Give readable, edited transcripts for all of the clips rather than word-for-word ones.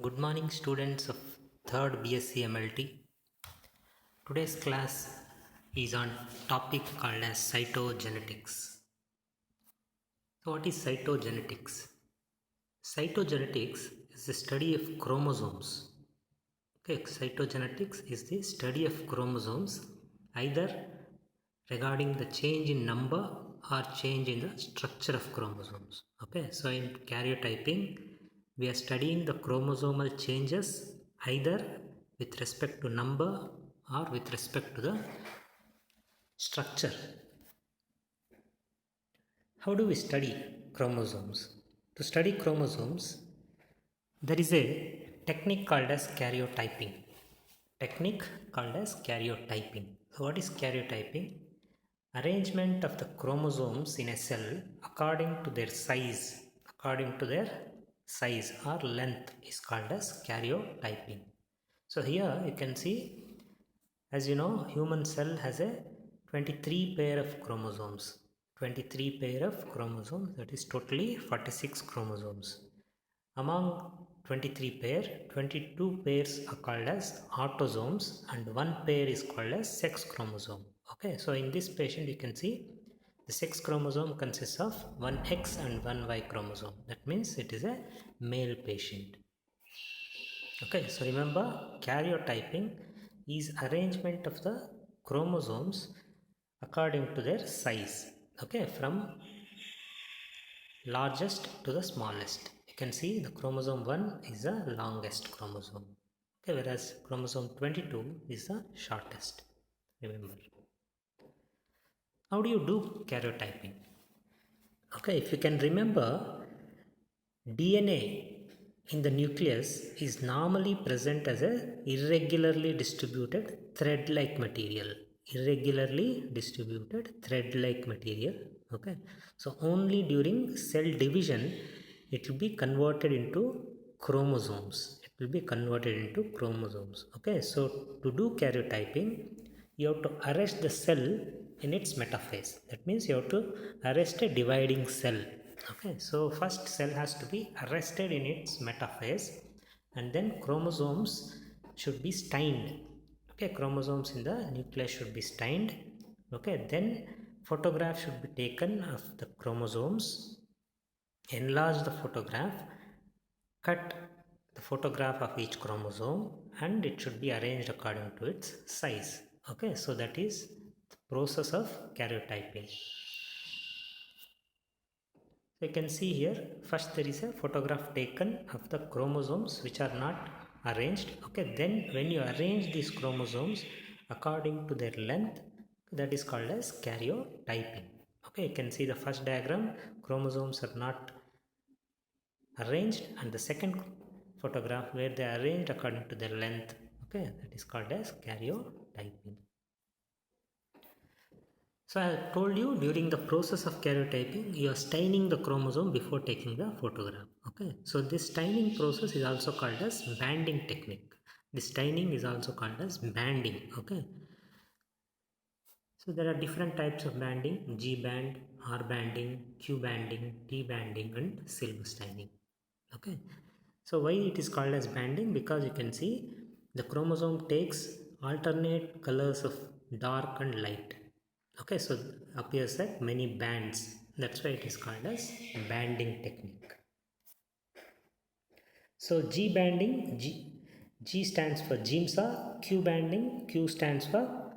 Good morning, students of 3rd BSc MLT. Today's class is on topic called as cytogenetics. So what is cytogenetics? Cytogenetics is the study of chromosomes. Okay, cytogenetics is the study of chromosomes either regarding the change in number or change in the structure of chromosomes. Okay, so in karyotyping, we are studying the chromosomal changes either with respect to number or with respect to the structure. How do we study chromosomes? To study chromosomes, there is a technique called as karyotyping. Technique called as karyotyping. So what is karyotyping? Arrangement of the chromosomes in a cell according to their size or length is called as karyotyping. So here you can see, as you know, human cell has a 23 pair of chromosomes. 23 pair of chromosomes, that is totally 46 chromosomes. Among 23 pair, 22 pairs are called as autosomes and one pair is called as sex chromosome. Okay, so in this patient you can see the sex chromosome consists of one X and one Y chromosome. That means it is a male patient. Okay, so remember, karyotyping is arrangement of the chromosomes according to their size. Okay, from largest to the smallest. You can see the chromosome 1 is the longest chromosome. Okay, whereas chromosome 22 is the shortest. Remember. How do you do karyotyping? Okay, if you can remember, DNA in the nucleus is normally present as a irregularly distributed thread-like material. Irregularly distributed thread-like material. Okay, so only during cell division it will be converted into chromosomes. It will be converted into chromosomes. Okay, so to do karyotyping, you have to arrest the cell in its metaphase. That means you have to arrest a dividing cell. Okay, so first cell has to be arrested in its metaphase and then chromosomes should be stained. Okay, chromosomes in the nucleus should be stained. Okay, then photograph should be taken of the chromosomes, enlarge the photograph, cut the photograph of each chromosome and it should be arranged according to its size. Okay, so that is the process of karyotyping. So you can see here, first there is a photograph taken of the chromosomes which are not arranged. Okay, then when you arrange these chromosomes according to their length, that is called as karyotyping. Okay, you can see the first diagram, chromosomes are not arranged, and the second photograph where they are arranged according to their length. Okay, that is called as karyotyping. So I told you, during the process of karyotyping, you are staining the chromosome before taking the photograph. Okay, so this staining process is also called as banding technique. This staining is also called as banding. Okay, so there are different types of banding: G band, R banding, Q banding, T banding, and silver staining. Okay, so why it is called as banding? Because you can see the chromosome takes alternate colors of dark and light. Okay, so appears like many bands. That's why it is called as banding technique. So G stands for Giemsa, Q banding, Q stands for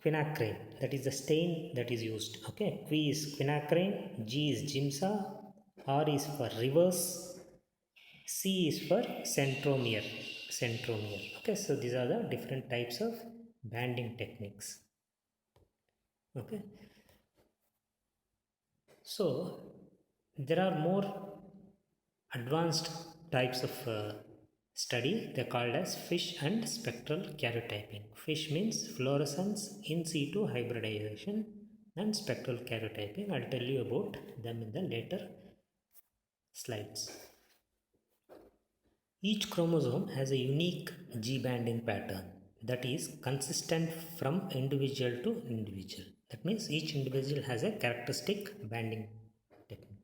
quinacrine. That is the stain that is used. Okay, Q is quinacrine, G is Giemsa, R is for reverse, C is for centromere. Centromere. Okay, so these are the different types of banding techniques. Okay, so there are more advanced types of study. They're called as FISH and spectral karyotyping. FISH means fluorescence in situ hybridization, and spectral karyotyping. I'll tell you about them in the later slides. Each chromosome has a unique G banding pattern that is consistent from individual to individual. That means each individual has a characteristic banding technique.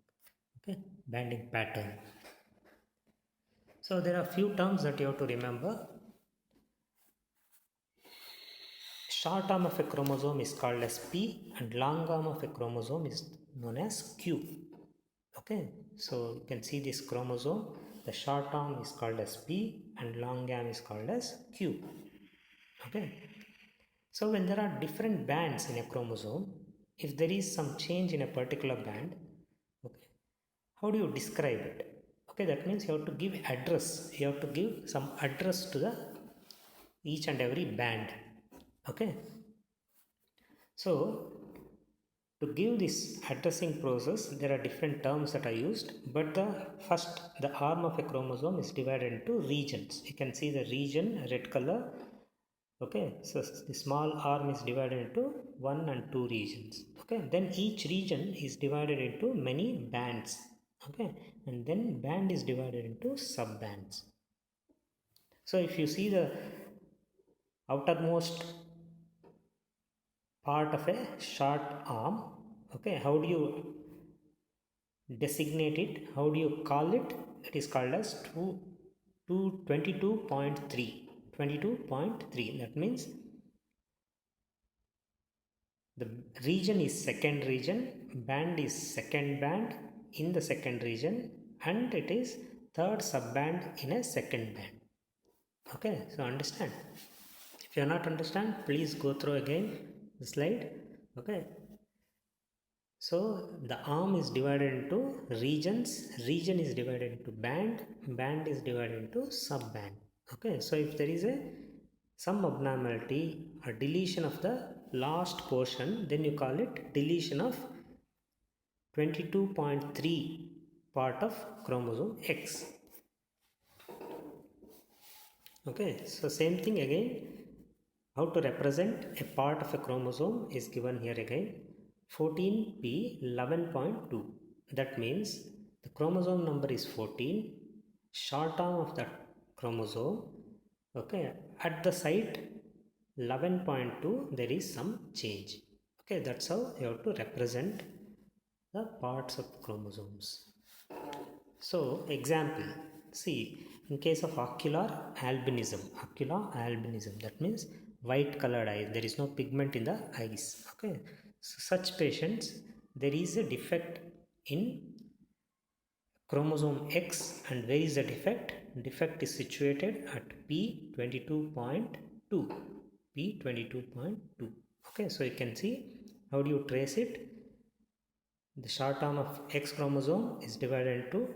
Okay, banding pattern. So there are few terms that you have to remember. Short arm of a chromosome is called as P and long arm of a chromosome is known as Q. Okay, so you can see this chromosome, the short arm is called as P and long arm is called as Q. Okay, so when there are different bands in a chromosome, if there is some change in a particular band, okay, how do you describe it? Okay, that means you have to give address, you have to give some address to the each and every band. Okay, so to give this addressing process, there are different terms that are used, but the arm of a chromosome is divided into regions. You can see the region, red color. Okay, so the small arm is divided into 1 and 2 regions. Okay, then each region is divided into many bands. Okay, and then band is divided into sub bands. So if you see the outermost part of a short arm, okay, how do you designate it? How do you call it? It is called as 22.3. 22.3. That means the region is second region, band is second band in the second region, and it is third subband in a second band. Okay, so understand. If you are not understand, please go through again the slide. Okay. So the arm is divided into regions, region is divided into band, band is divided into sub-band. Okay, so if there is some abnormality or deletion of the last portion, then you call it deletion of 22.3 part of chromosome X. Okay, so same thing again, how to represent a part of a chromosome is given here again. 14p 11.2. That means the chromosome number is 14, short arm of that chromosome. Okay, at the site 11.2 there is some change. Okay, that's how you have to represent the parts of chromosomes. So example, see, in case of ocular albinism, that means white colored eyes, there is no pigment in the eyes. Okay, so such patients, there is a defect in chromosome X, and where is the defect? Defect is situated at P22.2. P22.2. Okay, so you can see how do you trace it. The short arm of X chromosome is divided into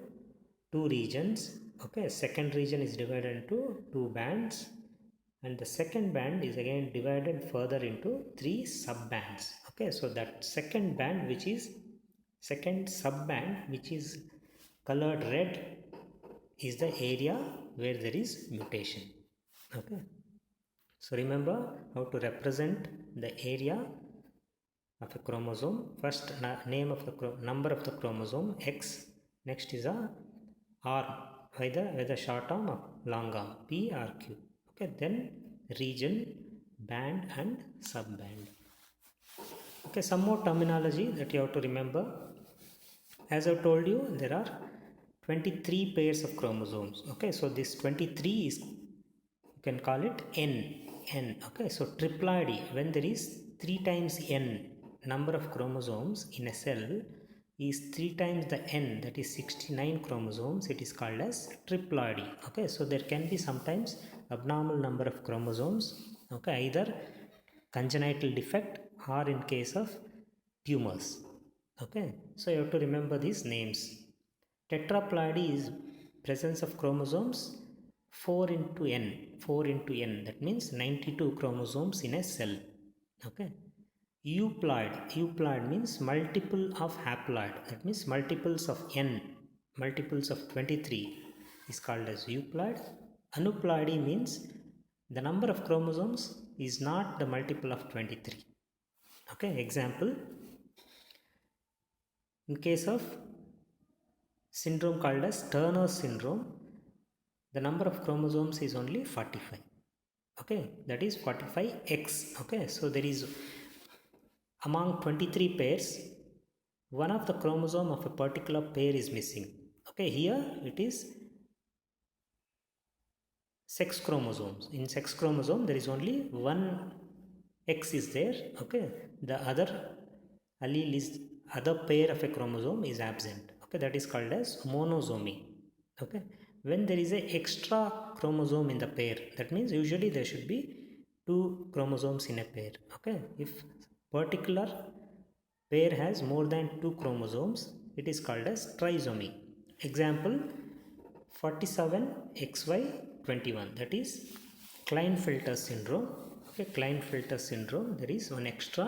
two regions. Okay, second region is divided into two bands, and the second band is again divided further into three sub bands. Okay, so that second band, which is second sub band, which is colored red, is the area where there is mutation. Okay, so remember how to represent the area of a chromosome. First, name of the number of the chromosome X. Next is a arm, whether short arm or long arm, P or Q. Okay, then region, band and subband. Okay, some more terminology that you have to remember. As I told you, there are 23 pairs of chromosomes. Okay, so this 23 is, you can call it N. Okay, so triploidy, when there is 3 times N number of chromosomes in a cell, is 3 times the N, that is 69 chromosomes, it is called as triploidy. Okay, so there can be sometimes abnormal number of chromosomes. Okay, either congenital defect or in case of tumors. Okay, so you have to remember these names. Tetraploidy is presence of chromosomes 4 into n, that means 92 chromosomes in a cell. Okay, euploid means multiple of haploid, that means multiples of n, multiples of 23 is called as euploid. Aneuploidy means the number of chromosomes is not the multiple of 23. Okay, example, in case of syndrome called as Turner's syndrome, the number of chromosomes is only 45. Okay, that is 45x. Okay, so there is among 23 pairs, one of the chromosome of a particular pair is missing. Okay, here it is sex chromosomes. In sex chromosome there is only one X is there, okay, the other allele is other pair of a chromosome is absent, okay, that is called as monosomy, okay. When there is a extra chromosome in the pair, that means usually there should be two chromosomes in a pair, okay. If particular pair has more than two chromosomes, it is called as trisomy. Example 47XY21, that is Klinefelter syndrome, okay. Klinefelter syndrome, there is one extra